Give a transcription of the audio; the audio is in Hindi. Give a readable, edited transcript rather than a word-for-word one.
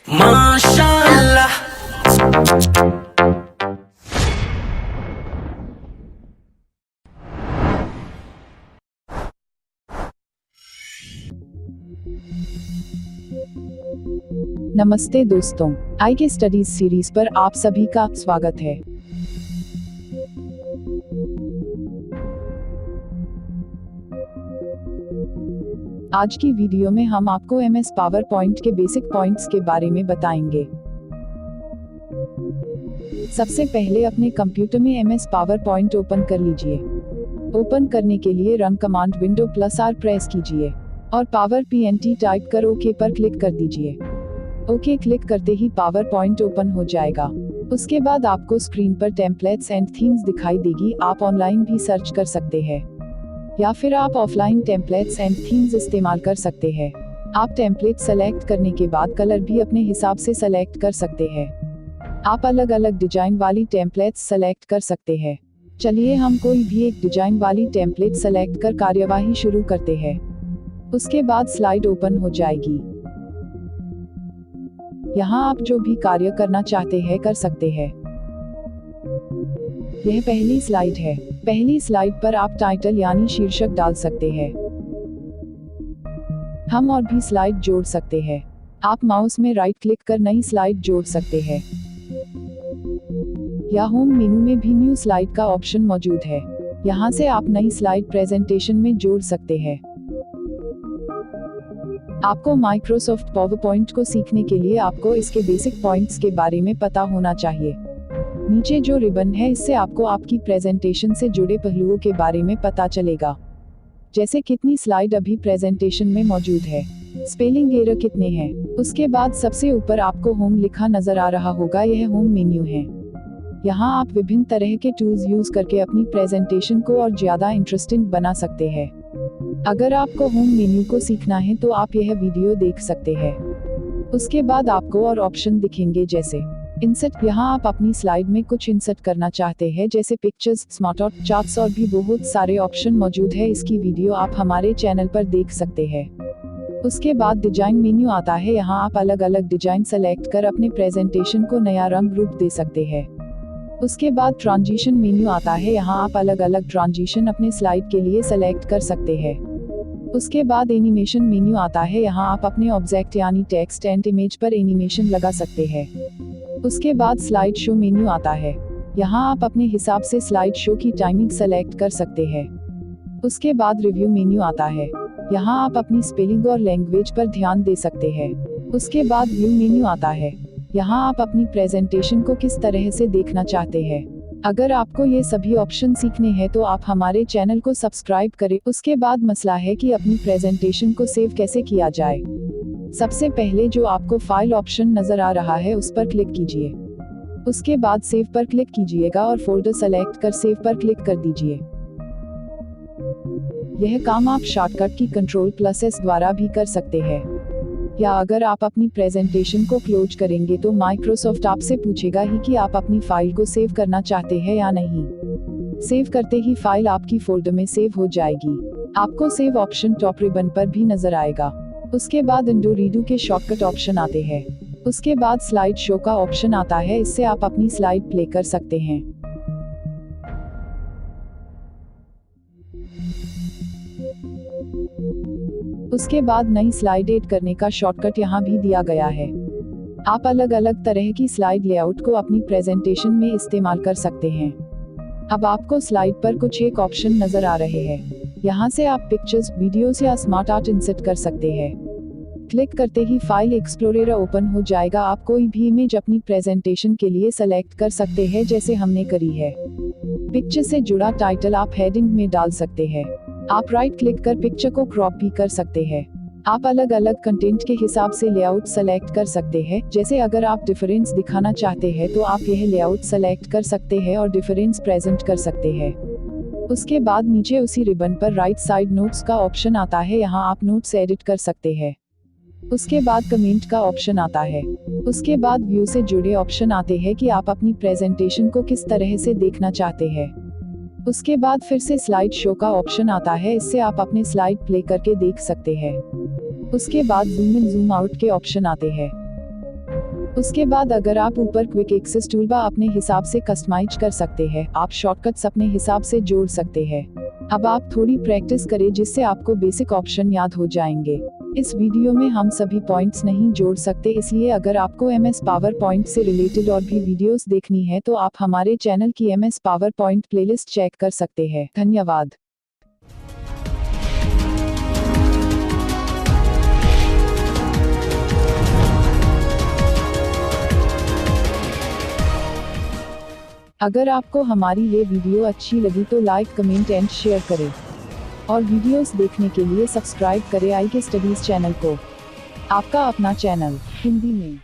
माशाअल्लाह। नमस्ते दोस्तों, आई के स्टडीज सीरीज पर आप सभी का स्वागत है। आज की वीडियो में हम आपको MS पावर पॉइंट के बेसिक पॉइंट्स के बारे में बताएंगे। सबसे पहले अपने कंप्यूटर में MS पावर पॉइंट ओपन कर लीजिए। ओपन करने के लिए run command window +R press कीजिए और पावर PNT टाइप कर ओके पर क्लिक कर दीजिए। ओके क्लिक करते ही पावर पॉइंट ओपन हो जाएगा। उसके बाद आपको स्क्रीन पर टेम्पलेट्स एंड थीम्स दिखाई देगी। आप ऑनलाइन भी सर्च कर सकते हैं या फिर आप ऑफलाइन टेम्पलेट्स एंड थीम्स इस्तेमाल कर सकते हैं। आप टेम्पलेट सेलेक्ट करने के बाद कलर भी अपने हिसाब से सेलेक्ट कर सकते हैं। आप अलग अलग डिजाइन वाली टेम्पलेट्स सेलेक्ट कर सकते हैं। चलिए हम कोई भी एक डिजाइन वाली टेम्पलेट सेलेक्ट कर कार्यवाही शुरू करते हैं। उसके बाद स्लाइड ओपन हो जाएगी। यहाँ आप जो भी कार्य करना चाहते हैं कर सकते हैं। यह पहली स्लाइड है। पहली स्लाइड पर आप टाइटल यानी शीर्षक डाल सकते हैं। हम और भी स्लाइड जोड़ सकते हैं। आप माउस में राइट क्लिक कर नई स्लाइड जोड़ सकते हैं। या होम मेनू में भी न्यू स्लाइड का ऑप्शन मौजूद है। यहाँ से आप नई स्लाइड प्रेजेंटेशन में जोड़ सकते हैं। आपको माइक्रोसॉफ्ट पावर पॉइंट को सीखने के लिए आपको इसके बेसिक पॉइंट्स के बारे में पता होना चाहिए। नीचे जो रिबन है इससे आपको आपकी प्रेजेंटेशन से जुड़े पहलुओं के बारे में पता चलेगा, जैसे कितनी स्लाइड अभी प्रेजेंटेशन में मौजूद है, स्पेलिंग एरर कितने हैं। उसके बाद सबसे ऊपर आपको होम लिखा नजर आ रहा होगा, यह होम मेन्यू है। यहाँ आप विभिन्न तरह के टूल्स यूज करके अपनी प्रेजेंटेशन को और ज्यादा इंटरेस्टिंग बना सकते हैं। अगर आपको होम मेन्यू को सीखना है तो आप यह वीडियो देख सकते हैं। उसके बाद आपको और ऑप्शन दिखेंगे जैसे इंसर्ट। यहाँ आप अपनी स्लाइड में कुछ इंसर्ट करना चाहते हैं जैसे पिक्चर्स, स्नैपशॉट, चार्ट्स और भी बहुत सारे ऑप्शन मौजूद है। इसकी वीडियो आप हमारे चैनल पर देख सकते हैं। उसके बाद डिजाइन मेन्यू आता है। यहाँ आप अलग अलग डिजाइन सेलेक्ट कर अपने प्रेजेंटेशन को नया रंग रूप दे सकते हैं। उसके बाद ट्रांजिशन मेन्यू आता है। यहाँ आप अलग अलग ट्रांजिशन अपने स्लाइड के लिए सेलेक्ट कर सकते हैं। उसके बाद एनिमेशन मेन्यू आता है। यहाँ आप अपने ऑब्जेक्ट यानी टेक्स्ट एंड इमेज पर एनिमेशन लगा सकते हैं। उसके बाद स्लाइड शो मेन्यू आता है। यहाँ आप अपने हिसाब से स्लाइड शो की टाइमिंग सेलेक्ट कर सकते हैं। उसके बाद रिव्यू मेन्यू आता है। यहाँ आप अपनी स्पेलिंग और लैंग्वेज पर ध्यान दे सकते हैं। उसके बाद व्यू मेन्यू आता है। यहाँ आप अपनी प्रेजेंटेशन को किस तरह से देखना चाहते हैं। अगर आपको ये सभी ऑप्शन सीखने हैं तो आप हमारे चैनल को सब्सक्राइब करें। उसके बाद मसला है कि अपनी प्रेजेंटेशन को सेव कैसे किया जाए। सबसे पहले जो आपको फाइल ऑप्शन नजर आ रहा है उस पर क्लिक कीजिए। उसके बाद सेव पर क्लिक कीजिएगा और फोल्डर सेलेक्ट कर सेव पर क्लिक कर दीजिए। यह काम आप शॉर्टकट की Ctrl+S द्वारा भी कर सकते हैं। या अगर आप अपनी प्रेजेंटेशन को क्लोज करेंगे तो माइक्रोसॉफ्ट आपसे पूछेगा ही कि आप अपनी फाइल को सेव करना चाहते हैं या नहीं। सेव करते ही फाइल आपकी फोल्डर में सेव हो जाएगी। आपको सेव ऑप्शन टॉप रिबन पर भी नजर आएगा। उसके बाद अंडू रीडू के शॉर्टकट ऑप्शन आते हैं। उसके बाद स्लाइड शो का ऑप्शन आता है। इससे आप अपनी स्लाइड प्ले कर सकते हैं। उसके बाद नई स्लाइड ऐड करने का शॉर्टकट यहाँ भी दिया गया है। आप अलग अलग तरह की स्लाइड लेआउट को अपनी प्रेजेंटेशन में इस्तेमाल कर सकते हैं। अब आपको स्लाइड पर कुछ एक ऑप्शन नजर आ रहे हैं। यहाँ से आप पिक्चर्स, वीडियोस या स्मार्ट आर्ट इंसर्ट कर सकते हैं। क्लिक करते ही फाइल एक्सप्लोरर ओपन हो जाएगा। आप कोई भी इमेज अपनी प्रेजेंटेशन के लिए सेलेक्ट कर सकते हैं जैसे हमने करी है। पिक्चर से जुड़ा टाइटल आप हेडिंग में डाल सकते हैं। आप राइट क्लिक कर पिक्चर को क्रॉप भी कर सकते हैं। आप अलग अलग कंटेंट के हिसाब से लेआउट सेलेक्ट कर सकते हैं। जैसे अगर आप डिफरेंस दिखाना चाहते हैं तो आप यह लेआउट सेलेक्ट कर सकते हैं और डिफरेंस प्रेजेंट कर सकते हैं। उसके बाद नीचे उसी रिबन पर राइट साइड नोट्स का ऑप्शन आता है। यहाँ आप नोट्स एडिट कर सकते हैं। उसके बाद कमेंट का ऑप्शन आता है। उसके बाद व्यू से जुड़े ऑप्शन आते हैं कि आप अपनी प्रेजेंटेशन को किस तरह से देखना चाहते हैं। उसके बाद फिर से स्लाइड शो का ऑप्शन आता है। इससे आप अपने स्लाइड प्ले करके देख सकते हैं। उसके बाद जूम इन जूम आउट के ऑप्शन आते हैं। उसके बाद अगर आप ऊपर क्विक एक्सेस टूलबार अपने हिसाब से कस्टमाइज कर सकते हैं, आप शॉर्टकट्स अपने हिसाब से जोड़ सकते हैं। अब आप थोड़ी प्रैक्टिस करें जिससे आपको बेसिक ऑप्शन याद हो जाएंगे। इस वीडियो में हम सभी पॉइंट्स नहीं जोड़ सकते, इसलिए अगर आपको MS पावर पॉइंट से रिलेटेड और भी वीडियोस देखनी है तो आप हमारे चैनल की MS power point playlist check कर सकते हैं। धन्यवाद। अगर आपको हमारी ये वीडियो अच्छी लगी तो लाइक, कमेंट एंड शेयर करें और वीडियोस देखने के लिए सब्सक्राइब करें IK स्टडीज चैनल को। आपका अपना चैनल हिंदी में।